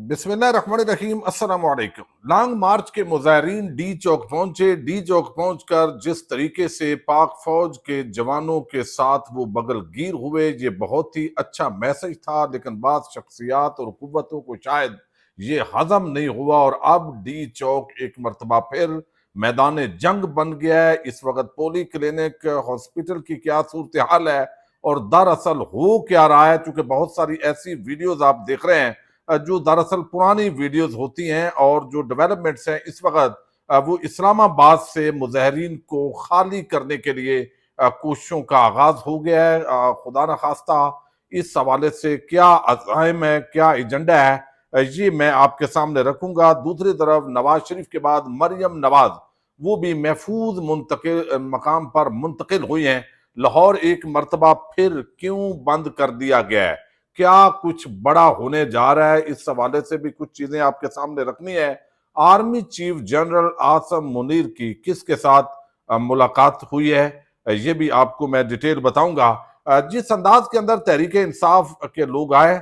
बिस्मिल्लाहिर्रहमानिर्रहीम अस्सलाम वालेकुम। लॉन्ग मार्च के मुजाहिरीन डी चौक पहुंचे। डी चौक पहुंचकर जिस तरीके से पाक फौज के जवानों के साथ वो बगलगीर हुए, ये बहुत ही अच्छा मैसेज था, लेकिन बाद शख्सियात और कुव्वतों को शायद ये हजम नहीं हुआ और अब डी चौक एक मरतबा फिर मैदान जंग बन गया है। इस वक्त पोली क्लिनिक हॉस्पिटल की क्या सूरत हाल है और दरअसल हो क्या रहा है, क्योंकि बहुत सारी ऐसी वीडियोज आप देख रहे हैं जो दरअसल पुरानी वीडियोस होती हैं और जो डेवलपमेंट्स हैं इस वक्त वो इस्लामाबाद से मुजाहिरीन को खाली करने के लिए कोशिशों का आगाज हो गया है। खुदा न खास्ता इस हवाले से क्या अज़ाइम है, क्या एजेंडा है, ये मैं आपके सामने रखूंगा। दूसरी तरफ नवाज शरीफ के बाद मरियम नवाज वो भी महफूज मुंतकिल मकाम पर मुंतकिल हुई हैं। लाहौर एक मरतबा फिर क्यों बंद कर दिया गया है, क्या कुछ बड़ा होने जा रहा है, इस हवाले से भी कुछ चीजें आपके सामने रखनी है। Army chief general Asim Munir की किसके साथ मुलाकात हुई है, ये भी आपको मैं डिटेल बताऊंगा। जिस अंदाज के अंदर तहरीक इंसाफ के लोग आए,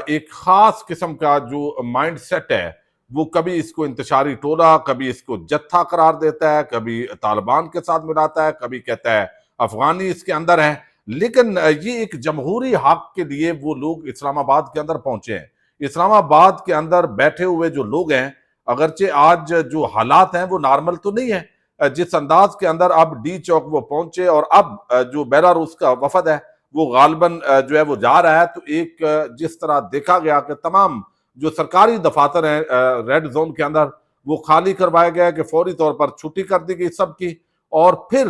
एक खास किस्म का जो माइंड सेट है, वो कभी इसको इंतशारी टोला, कभी इसको जत्था करार देता है, कभी तालिबान के साथ मिलाता है, कभी कहता है अफगानी इसके अंदर है। लेकिन ये एक जमहूरी हक के लिए वो लोग इस्लामाबाद के अंदर पहुंचे हैं। इस्लामाबाद के अंदर बैठे हुए जो लोग हैं, अगरचे आज जो हालात हैं वो नॉर्मल तो नहीं है। जिस अंदाज के अंदर अब डी चौक वो पहुंचे और अब जो बेलारूस का वफद है वो गालबन जो है वो जा रहा है, तो एक जिस तरह देखा गया कि तमाम जो सरकारी दफातर हैं रेड जोन के अंदर वो खाली करवाया गया कि फौरी तौर पर छुट्टी कर दी गई सबकी। और फिर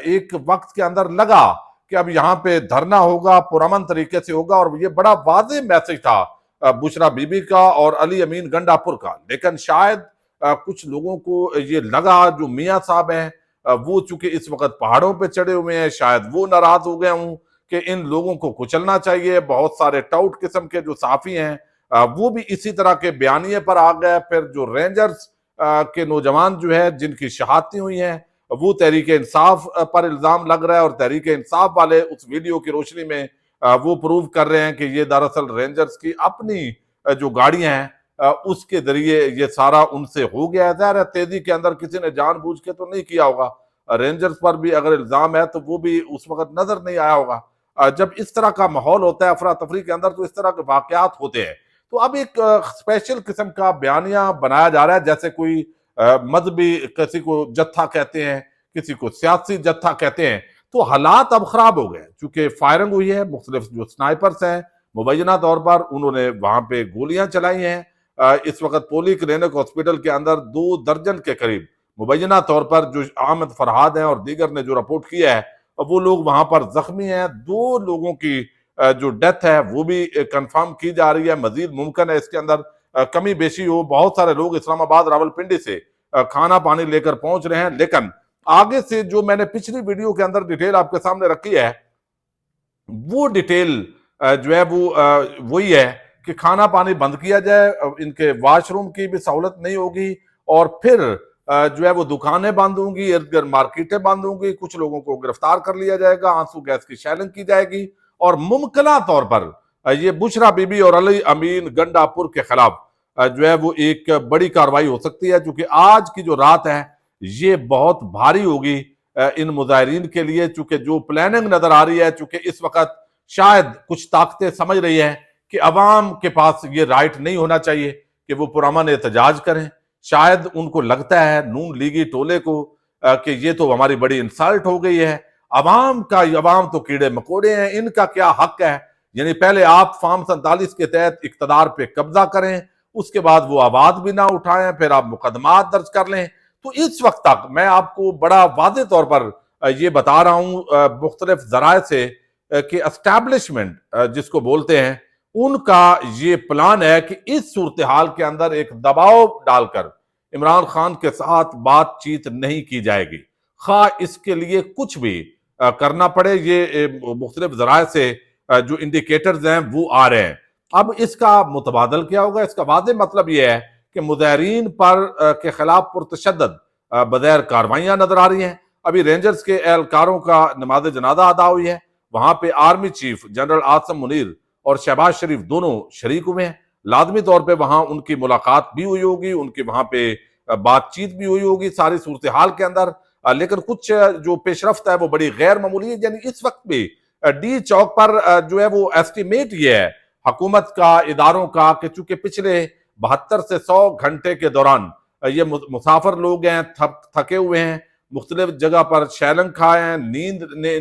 एक वक्त के अंदर लगा कि अब यहाँ पे धरना होगा, पुरअमन तरीके से होगा, और ये बड़ा वाज़ेह मैसेज था बुशरा बीबी का और अली अमीन गंडापुर का। लेकिन शायद कुछ लोगों को ये लगा, जो मियाँ साहब हैं वो चूंकि इस वक्त पहाड़ों पे चढ़े हुए हैं, शायद वो नाराज हो गए हूँ कि इन लोगों को कुचलना चाहिए। बहुत सारे टाउट किस्म के जो साफी हैं वो भी इसी तरह के बयानिए पर आ गए। फिर जो रेंजर्स के नौजवान जो है जिनकी शहादतें हुई हैं, वो तहरीक इंसाफ पर इल्जाम लग रहा है और तहरीक इंसाफ वाले उस वीडियो की रोशनी में वो प्रूव कर रहे हैं कि ये दरअसल रेंजर्स की अपनी जो गाड़ियां हैं उसके जरिए ये सारा उनसे हो गया है। ज़ाहिर है तेजी के अंदर किसी ने जानबूझ के तो नहीं किया होगा। रेंजर्स पर भी अगर इल्जाम है तो वो भी उस वक्त नजर नहीं आया होगा। जब इस तरह का माहौल होता है अफरा तफरी के अंदर, तो इस तरह के वाकयात होते हैं। तो अब एक स्पेशल किस्म का बयानिया बनाया जा रहा है, जैसे कोई मजहबी, किसी को जत्था कहते हैं, किसी को सियासी जत्था कहते हैं। तो हालात अब खराब हो गए क्योंकि फायरिंग हुई है, मुख्तलिफ जो स्नाइपर्स हैं मुबैना तौर पर उन्होंने वहां पे गोलियां चलाई हैं। इस वक्त पोली क्लिनिक हॉस्पिटल के अंदर 2 दर्जन के करीब मुबैना तौर पर जो अहमद फरहाद हैं और दीगर ने जो रिपोर्ट किया है वो लोग वहां पर जख्मी हैं। 2 लोगों की जो डेथ है वो भी कंफर्म की जा रही है। मजीद मुमकिन है इसके अंदर कमी बेशी हो। बहुत सारे लोग इस्लामाबाद रावलपिंडी से खाना पानी लेकर पहुंच रहे हैं। लेकिन आगे से जो मैंने पिछली वीडियो के अंदर डिटेल आपके सामने रखी है, वो डिटेल जो है वो वही है कि खाना पानी बंद किया जाए, इनके वॉशरूम की भी सहूलत नहीं होगी, और फिर जो है वो दुकानें बंद होंगी, इर्द गिर्द मार्केटें बंद होंगी, कुछ लोगों को गिरफ्तार कर लिया जाएगा, आंसू गैस की शेलिंग की जाएगी, और मुमकिन तौर पर ये बुशरा बीबी और अली अमीन गंडापुर के खिलाफ जो है वो एक बड़ी कार्रवाई हो सकती है। क्योंकि आज की जो रात है ये बहुत भारी होगी इन मुजाहिरीन के लिए, चूंकि जो प्लानिंग नजर आ रही है, चूंकि इस वक्त शायद कुछ ताकतें समझ रही है कि अवाम के पास ये राइट नहीं होना चाहिए कि वो पुरअमन एहतजाज करें। शायद उनको लगता है नून लीगी टोले को कि ये तो हमारी बड़ी इंसल्ट हो गई है, अवाम तो कीड़े मकोड़े हैं, इनका क्या हक है। यानी पहले आप फार्म 47 के तहत इक्तदार पे कब्जा करें, उसके बाद वो आवाज भी ना उठाएं, फिर आप मुकदमात दर्ज कर लें। तो इस वक्त तक मैं आपको बड़ा वादे तौर पर ये बता रहा हूं मुख्तलिफ जराए से कि एस्टैब्लिशमेंट जिसको बोलते हैं, उनका ये प्लान है कि इस सूरत हाल के अंदर एक दबाव डालकर इमरान खान के साथ बातचीत नहीं की जाएगी, खा इसके लिए कुछ भी करना पड़े। ये मुख्तलिफ जराए से जो इंडिकेटर्स हैं वो आ रहे हैं। अब इसका मुतबादल क्या होगा, इसका वादे मतलब यह है कि मुजाहिरीन पर के खिलाफ पुरतशद्दद बगैर कार्रवाइयां नजर आ रही हैं। अभी रेंजर्स के एहलकारों का नमाज जनाजा अदा हुई है, वहां पे army chief general Asim Munir और शहबाज शरीफ दोनों शरीक हुए हैं। लाजमी तौर पे वहां उनकी मुलाकात भी हुई होगी, उनकी वहां पे बातचीत भी हुई होगी सारी सूरत हाल के अंदर। लेकिन कुछ जो पेशरफ्त है वो बड़ी गैर मामूली है। यानी इस वक्त भी डी चौक पर जो है वो एस्टिमेट ये है हुकूमत का, इदारों का, कि चूंकि पिछले 72 से 100 घंटे के दौरान ये मुसाफिर लोग हैं, थके हुए हैं, मुख्तलिफ जगह पर शैलंग खाए हैं, नींद ने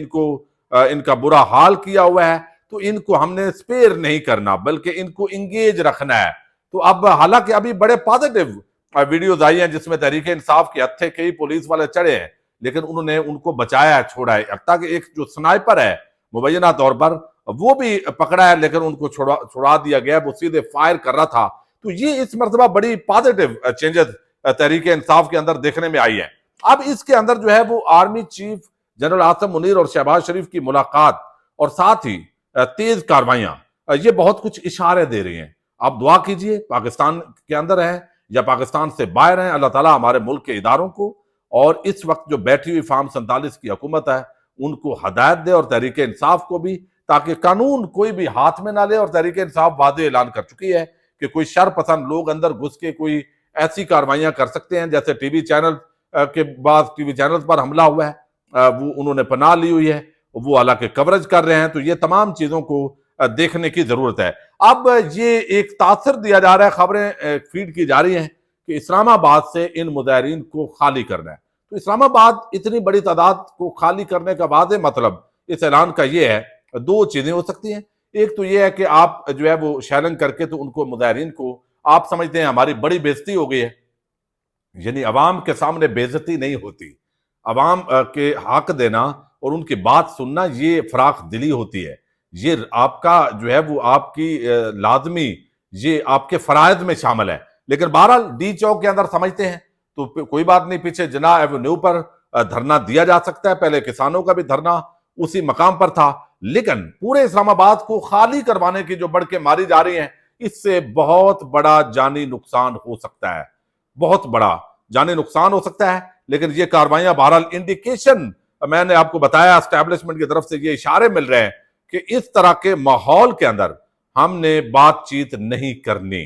इनका बुरा हाल किया हुआ है, तो इनको हमने स्पेयर नहीं करना बल्कि इनको इंगेज रखना है। तो अब हालांकि अभी बड़े पॉजिटिव वीडियोज आई हैं जिसमें तहरीक इंसाफ के हत्थे कई पुलिस वाले चढ़े हैं, लेकिन उन्होंने उनको बचाया, छोड़ा है। ताकि एक जो स्नाइपर है मुबैना तौर पर वो भी पकड़ा है, लेकिन उनको छुड़ा दिया गया, वो सीधे फायर कर रहा था। तो ये इस मरतबा बड़ी पॉजिटिव चेंजेस तहरीक इंसाफ के अंदर देखने में आई है। अब इसके अंदर जो है वो army chief general Asim Munir और शहबाज शरीफ की मुलाकात और साथ ही तेज कार्रवाइयां, ये बहुत कुछ इशारे दे रही हैं। आप दुआ कीजिए, पाकिस्तान के अंदर है या पाकिस्तान से बाहर हैं, अल्लाह ताला हमारे मुल्क के इदारों को और इस वक्त जो बैठी हुई फार्म 47 की हुकूमत है उनको हदायत दे, और तहरीक इंसाफ को भी, ताकि कानून कोई भी हाथ में ना ले। और तहरीक इंसाफ वादे ऐलान कर चुकी है कि कोई शर पसंद लोग अंदर घुस के कोई ऐसी कार्रवाइयां कर सकते हैं, जैसे टीवी चैनल के बाद टीवी चैनल पर हमला हुआ है, वो उन्होंने पनाह ली हुई है, वो हालांकि कवरेज कर रहे हैं। तो ये तमाम चीजों को देखने की जरूरत है। अब ये एक तासर दिया जा रहा है, खबरें फीड की जा रही हैं कि इस्लामाबाद से इन मुजाहिरीन को खाली करना है। तो इस्लामाबाद इतनी बड़ी तादाद को खाली करने का वाज़ेह मतलब इस ऐलान का ये है, दो चीजें हो सकती हैं। एक तो ये है कि आप जो है वो शैलंग करके तो उनको मुजाहिरीन को आप समझते हैं हमारी बड़ी बेइज्जती हो गई है, यानी अवाम के सामने बेइज्जती नहीं होती, अवाम के हक देना और उनकी बात सुनना ये फराख दिली होती है, ये आपका जो है वो आपकी लाजमी, ये आपके फराइज में शामिल है। लेकिन बहरहाल डी चौक के अंदर समझते हैं तो कोई बात नहीं, पीछे जिन्ना एवेन्यू पर धरना दिया जा सकता है, पहले किसानों का भी धरना उसी मकाम पर था। लेकिन पूरे इस्लामाबाद को खाली करवाने की जो बढ़के मारी जा रही है, इससे बहुत बड़ा जानी नुकसान हो सकता है, बहुत बड़ा जानी नुकसान हो सकता है। लेकिन ये कार्रवाइयां बहरहाल इंडिकेशन, मैंने आपको बताया एस्टैब्लिशमेंट की तरफ से ये इशारे मिल रहे हैं कि इस तरह के माहौल के अंदर हमने बातचीत नहीं करनी।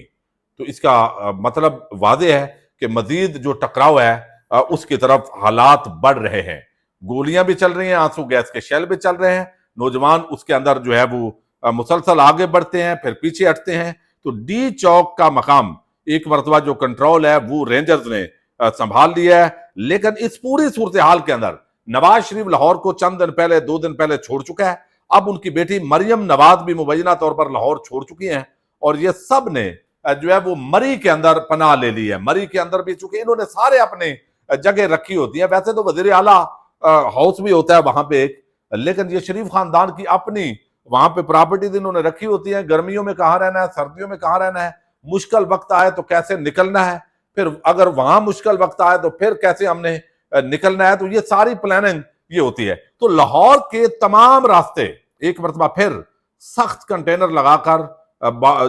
तो इसका मतलब वाज़ेह है कि मजीद जो टकराव है उसकी तरफ हालात बढ़ रहे हैं, गोलियां भी चल रही हैं, आंसू गैस के शेल भी चल रहे हैं, नौजवान उसके अंदर जो है वो मुसलसल आगे बढ़ते हैं फिर पीछे हटते हैं। तो डी चौक का मकाम एक मरतबा जो कंट्रोल है वो रेंजर्स ने संभाल लिया है। लेकिन इस पूरी सूरत हाल के अंदर नवाज शरीफ लाहौर को चंद दिन पहले, 2 दिन पहले छोड़ चुका है। अब उनकी बेटी मरियम नवाज भी मुबैना तौर पर लाहौर छोड़ चुकी हैं और ये सब ने जो है वो मरी के अंदर पनाह ले ली है। मरी के अंदर भी चूंकि इन्होंने सारे अपने जगह रखी होती है, वैसे तो वजीर आला हाउस भी होता है वहां पे एक, लेकिन ये शरीफ खानदान की अपनी वहां पे प्रॉपर्टीज इन्होंने रखी होती है। गर्मियों में कहाँ रहना है, सर्दियों में कहाँ रहना है, मुश्किल वक्त आए तो कैसे निकलना है, फिर अगर वहां मुश्किल वक्त आए तो फिर कैसे हमने निकलना है, तो ये सारी प्लानिंग ये होती है। तो लाहौर के तमाम रास्ते एक मरतबा फिर सख्त कंटेनर लगाकर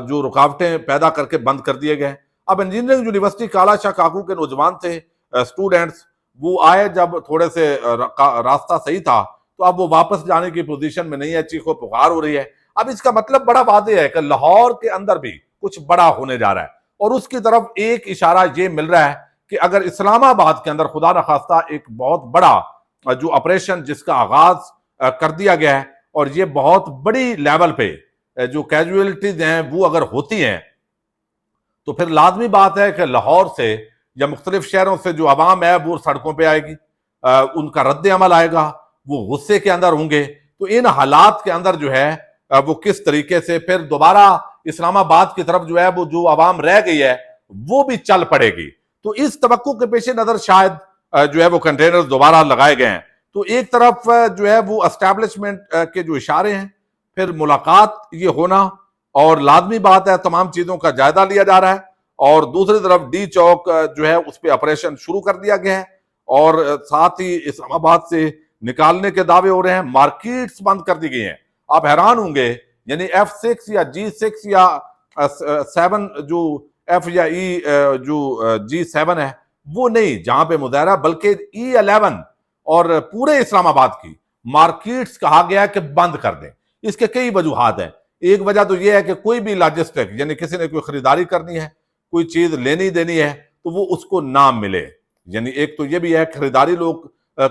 जो रुकावटें पैदा करके बंद कर दिए गए। अब इंजीनियरिंग यूनिवर्सिटी काला शाह काकू के नौजवान थे स्टूडेंट्स, वो आए जब थोड़े से रास्ता सही था तो अब वो वापस जाने की पोजीशन में नहीं है, चीखो पुकार हो रही है। अब इसका मतलब बड़ा वाज़ेह है कि लाहौर के अंदर भी कुछ बड़ा होने जा रहा है और उसकी तरफ एक इशारा ये मिल रहा है कि अगर इस्लामाबाद के अंदर खुदा न खास्ता एक बहुत बड़ा जो ऑपरेशन जिसका आगाज कर दिया गया है और ये बहुत बड़ी लेवल पे जो कैजुअलिटीज हैं वो अगर होती हैं तो फिर लाजमी बात है कि लाहौर से या मुख्तलिफ शहरों से जो आवाम है वो सड़कों पे आएगी, उनका रद्द अमल आएगा, वो गुस्से के अंदर होंगे। तो इन हालात के अंदर जो है वो किस तरीके से फिर दोबारा इस्लामाबाद की तरफ जो है वो जो आवाम रह गई है वो भी चल पड़ेगी। तो इस तवक्को के पेश नजर शायद जो है वो कंटेनर दोबारा लगाए गए हैं। तो एक तरफ जो है वो एस्टैब्लिशमेंट के जो इशारे हैं, फिर मुलाकात ये होना और लाजमी बात है तमाम चीजों का जायजा लिया जा रहा है, और दूसरी तरफ डी चौक जो है उस पर ऑपरेशन शुरू कर दिया गया है और साथ ही इस्लामाबाद से निकालने के दावे हो रहे हैं, मार्केट्स बंद कर दी गई हैं। आप हैरान होंगे, यानी F6 या G6 या 7 जो F या E जो G7 है वो नहीं जहां पे मुजाहरा, बल्कि E11 और पूरे इस्लामाबाद की मार्केट्स कहा गया है कि बंद कर दें। इसके कई वजूहात हैं। ایک وجہ تو یہ ہے کہ کوئی بھی لاجسٹک یعنی کسی نے کوئی خریداری کرنی ہے، کوئی چیز لینی دینی ہے تو وہ اس کو نہ ملے، یعنی ایک تو یہ بھی ہے خریداری لوگ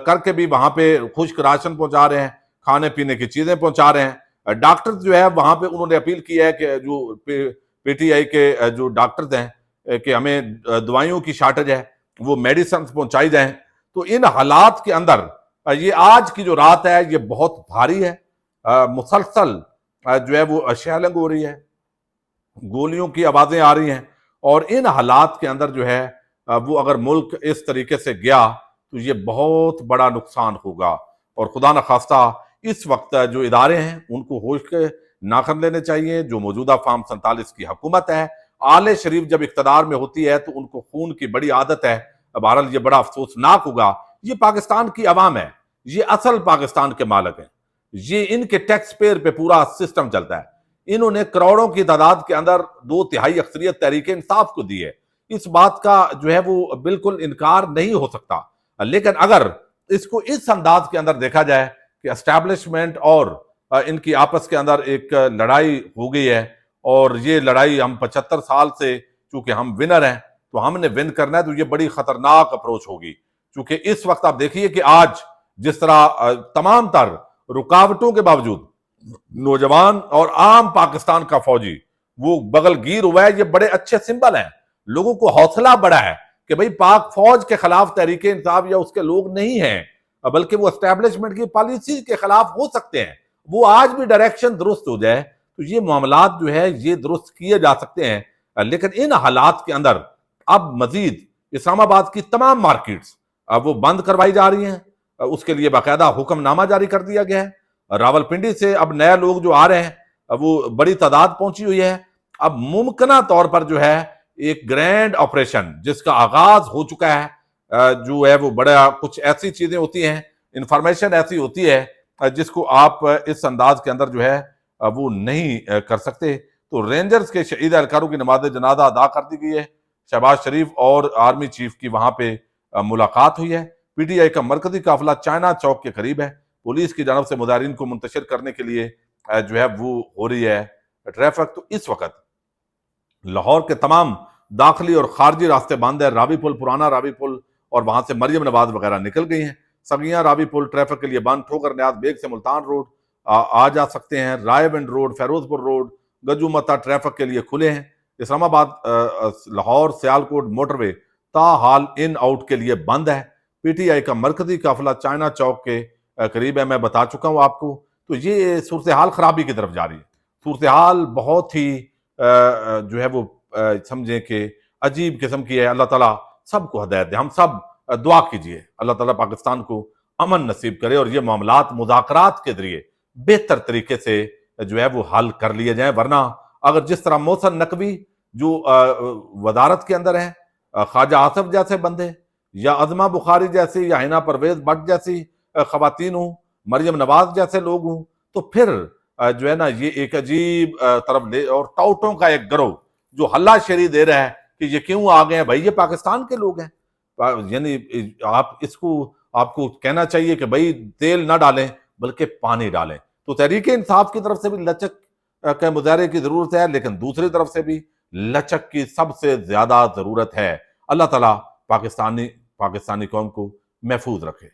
کر کے بھی وہاں پہ خشک راشن پہنچا رہے ہیں، کھانے پینے کی چیزیں پہنچا رہے ہیں۔ ڈاکٹر جو ہے وہاں پہ انہوں نے اپیل کی ہے کہ جو پی ٹی آئی کے جو ڈاکٹرز ہیں کہ ہمیں دوائیوں کی شارٹیج ہے، وہ میڈیسنز پہنچائی جائیں۔ تو ان حالات کے اندر یہ آج کی جو رات ہے یہ بہت بھاری ہے، مسلسل جو ہے وہ شیلنگ ہو رہی ہے، گولیوں کی آوازیں آ رہی ہیں، اور ان حالات کے اندر جو ہے وہ اگر ملک اس طریقے سے گیا تو یہ بہت بڑا نقصان ہوگا، اور خدا نخواستہ اس وقت جو ادارے ہیں ان کو ہوش کے ناخن لینے چاہیے۔ جو موجودہ فارم 47 کی حکومت ہے، آل شریف جب اقتدار میں ہوتی ہے تو ان کو خون کی بڑی عادت ہے، بہرحال یہ بڑا افسوسناک ہوگا۔ یہ پاکستان کی عوام ہے، یہ اصل پاکستان کے مالک ہیں، یہ ان کے ٹیکس پیئر پہ پورا سسٹم چلتا ہے۔ انہوں نے کروڑوں کی تعداد کے اندر 2/3 اکثریت تحریک انصاف کو دی ہے، اس بات کا جو ہے وہ بالکل انکار نہیں ہو سکتا۔ لیکن اگر اس کو اس انداز کے اندر دیکھا جائے کہ اسٹیبلشمنٹ اور ان کی آپس کے اندر ایک لڑائی ہو گئی ہے، اور یہ لڑائی ہم 75 سال سے چونکہ ہم ونر ہیں تو ہم نے ون کرنا ہے، تو یہ بڑی خطرناک اپروچ ہوگی۔ چونکہ اس وقت آپ دیکھیے کہ آج جس طرح تمام تر رکاوٹوں کے باوجود نوجوان اور عام پاکستان کا فوجی وہ بغل گیر ہوا ہے، یہ بڑے اچھے سمبل ہیں، لوگوں کو حوصلہ بڑا ہے کہ بھئی پاک فوج کے خلاف تحریک انصاف یا اس کے لوگ نہیں ہیں، بلکہ وہ اسٹیبلشمنٹ کی پالیسی کے خلاف ہو سکتے ہیں۔ وہ آج بھی ڈائریکشن درست ہو جائے تو یہ معاملات جو ہے یہ درست کیے جا سکتے ہیں۔ لیکن ان حالات کے اندر اب مزید اسلام آباد کی تمام مارکیٹس اب وہ بند کروائی جا رہی ہیں، اس کے لیے باقاعدہ حکم نامہ جاری کر دیا گیا ہے۔ راول پنڈی سے اب نئے لوگ جو آ رہے ہیں وہ بڑی تعداد پہنچی ہوئی ہے۔ اب ممکنہ طور پر جو ہے ایک گرینڈ آپریشن جس کا آغاز ہو چکا ہے، جو ہے وہ بڑا کچھ ایسی چیزیں ہوتی ہیں، انفارمیشن ایسی ہوتی ہے جس کو آپ اس انداز کے اندر جو ہے وہ نہیں کر سکتے۔ تو رینجرز کے شہید اہلکاروں کی نماز جنازہ ادا کر دی گئی ہے، شہباز شریف اور آرمی چیف کی وہاں پہ ملاقات ہوئی ہے۔ پی ٹی آئی کا مرکزی قافلہ چائنا چوک کے قریب ہے، پولیس کی جانب سے مظاہرین کو منتشر کرنے کے لیے جو ہے وہ ہو رہی ہے ٹریفک۔ تو اس وقت لاہور کے تمام داخلی اور خارجی راستے بند ہیں، راوی پل، پرانا راوی پل اور وہاں سے مریم نواز وغیرہ نکل گئی ہیں۔ سگیاں راوی پل ٹریفک کے لیے بند، ٹھوکر نیاز بیگ سے ملتان روڈ آ جا سکتے ہیں، رائے ونڈ روڈ، فیروز پور روڈ، گجو متا ٹریفک کے لیے کھلے ہیں۔ اسلام آباد Lahore Sialkot motor way تاحال in out کے لیے بند ہے۔ پی ٹی آئی کا مرکزی قافلہ چائنا چوک کے قریب ہے، میں بتا چکا ہوں آپ کو۔ تو یہ صورتحال خرابی کی طرف جا رہی ہے، صورتحال بہت ہی جو ہے وہ سمجھیں کہ عجیب قسم کی ہے۔ اللہ تعالیٰ سب کو ہدایت دے، ہم سب دعا کیجئے اللہ تعالیٰ پاکستان کو امن نصیب کرے اور یہ معاملات مذاکرات کے ذریعے بہتر طریقے سے جو ہے وہ حل کر لیے جائیں۔ ورنہ اگر جس طرح محسن نقوی جو وزارت کے اندر ہیں، خواجہ آصف جیسے بندے یا عظمہ بخاری جیسی یا حنا پرویز بٹ جیسی خواتین ہوں، مریم نواز جیسے لوگ ہوں، تو پھر جو ہے نا یہ ایک عجیب طرف لے، اور ٹاؤٹوں کا ایک گروہ جو ہلا شیری دے رہا ہے کہ یہ کیوں آ گئے ہیں، بھائی یہ پاکستان کے لوگ ہیں۔ یعنی آپ کو کہنا چاہیے کہ بھائی تیل نہ ڈالیں بلکہ پانی ڈالیں۔ تو تحریک انصاف کی طرف سے بھی لچک کے مظاہرے کی ضرورت ہے، لیکن دوسری طرف سے بھی لچک کی سب سے زیادہ ضرورت ہے۔ اللہ تعالیٰ پاکستانی قوم کو محفوظ رکھے۔